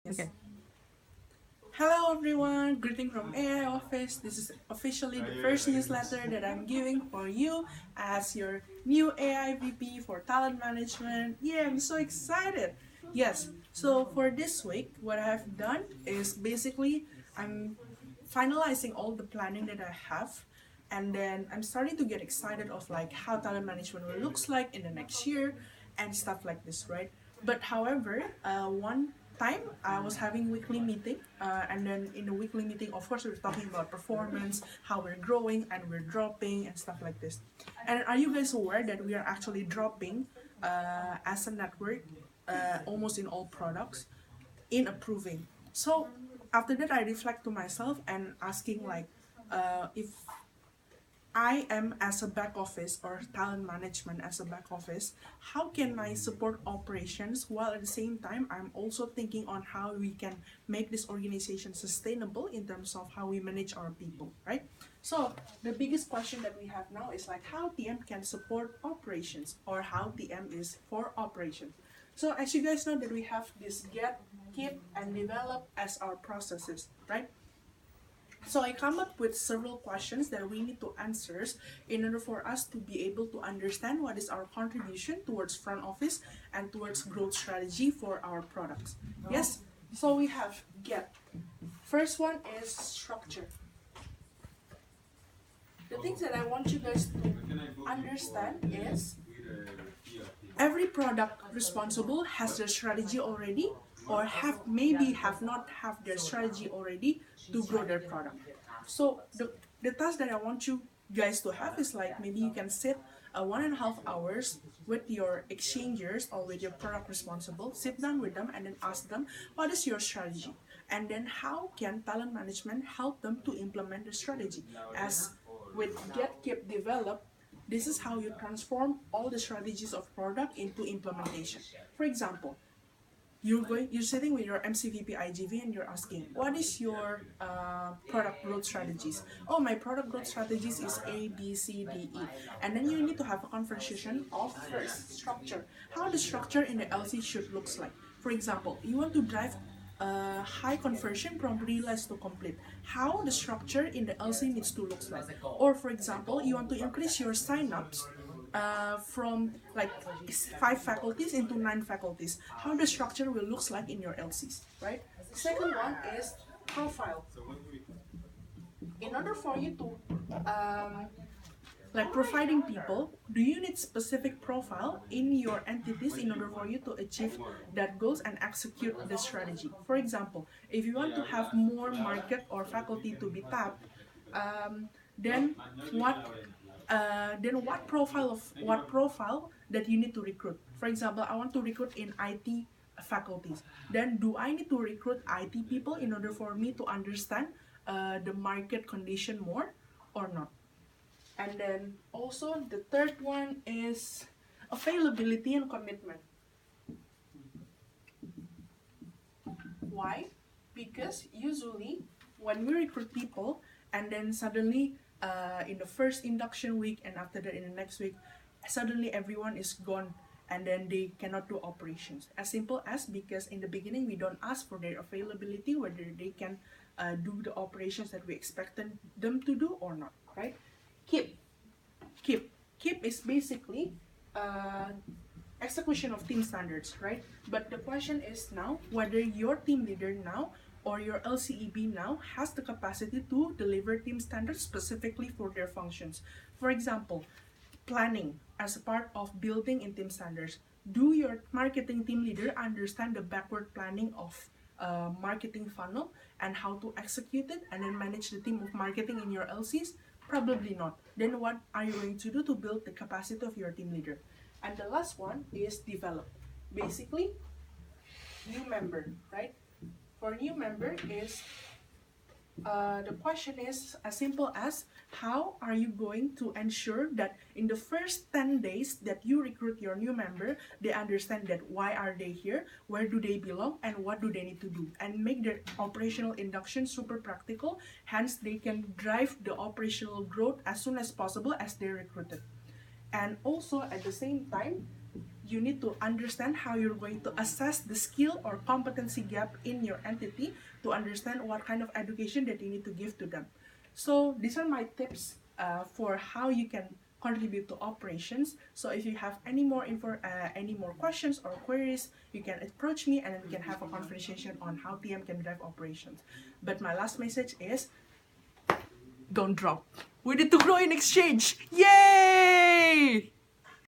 Okay. Hello everyone, greeting from AI Office. This is officially the first newsletter that I'm giving for you as your new AI VP for talent management. Yeah, I'm so excited. Yes, so for this week, what I have done is basically I'm finalizing all the planning that I have, and then I'm starting to get excited of like how talent management will looks like in the next year and stuff like this, right? But however, one time I was having weekly meeting, and then in the weekly meeting, of course, we're talking about performance, how we're growing and we're dropping and stuff like this. And are you guys aware that we are actually dropping as a network almost in all products in approving? So after that, I reflect to myself and asking like, if I am as a back office or talent management as a back office, how can I support operations while at the same time I'm also thinking on how we can make this organization sustainable in terms of how we manage our people, right? So the biggest question that we have now is like how TM can support operations or how TM is for operations. So as you guys know that we have this get, keep, and develop as our processes, right? So I come up with several questions that we need to answer in order for us to be able to understand what is our contribution towards front office and towards growth strategy for our products. Yes, so we have get. First one is structure. The things that I want you guys to understand is every product responsible has their strategy already or have not have their strategy already to grow their product. So the task that I want you guys to have is like maybe you can sit 1.5 hours with your exchangers or with your product responsible, sit down with them and then ask them what is your strategy, and then how can talent management help them to implement the strategy. As with get, keep, develop, this is how you transform all the strategies of product into implementation. For example, you're sitting with your MCVP IGV and you're asking, what is your product growth strategies? Oh, my product growth strategies is A, B, C, D, E. And then you need to have a conversation of first structure. How the structure in the LC should looks like. For example, you want to drive high conversion from realize to complete. How the structure in the LC needs to look like. Or for example, you want to increase your signups from like 5 faculties into 9 faculties. How the structure will looks like in your LCs, right? Second one is profile. In order for you to like providing people, do you need specific profile in your entities in order for you to achieve that goals and execute the strategy? For example, if you want to have more market or faculty to be tapped, then what what profile that you need to recruit? For example, I want to recruit in IT faculties. Then do I need to recruit IT people in order for me to understand the market condition more or not? And then also the third one is availability and commitment. Why? Because usually when we recruit people and then suddenly in the first induction week and after that in the next week, suddenly everyone is gone and then they cannot do operations. As simple as because in the beginning we don't ask for their availability, whether they can do the operations that we expected them to do or not, right? Keep. Keep is basically execution of team standards, right? But the question is now whether your team leader now or your LCEB now has the capacity to deliver team standards specifically for their functions. For example, planning as a part of building in team standards. Do your marketing team leader understand the backward planning of marketing funnel and how to execute it and then manage the team of marketing in your LCs? Probably not. Then what are you going to do to build the capacity of your team leader? And the last one is develop. Basically, new member, right? For new member is the question is as simple as how are you going to ensure that in the first 10 days that you recruit your new member, they understand that why are they here, where do they belong, and what do they need to do, and make their operational induction super practical, hence they can drive the operational growth as soon as possible as they're recruited. And also at the same time, you need to understand how you're going to assess the skill or competency gap in your entity to understand what kind of education that you need to give to them. So these are my tips for how you can contribute to operations. So if you have any more questions or queries, you can approach me and then we can have a conversation on how TM can drive operations. But my last message is, don't drop. We need to grow in exchange. Yay!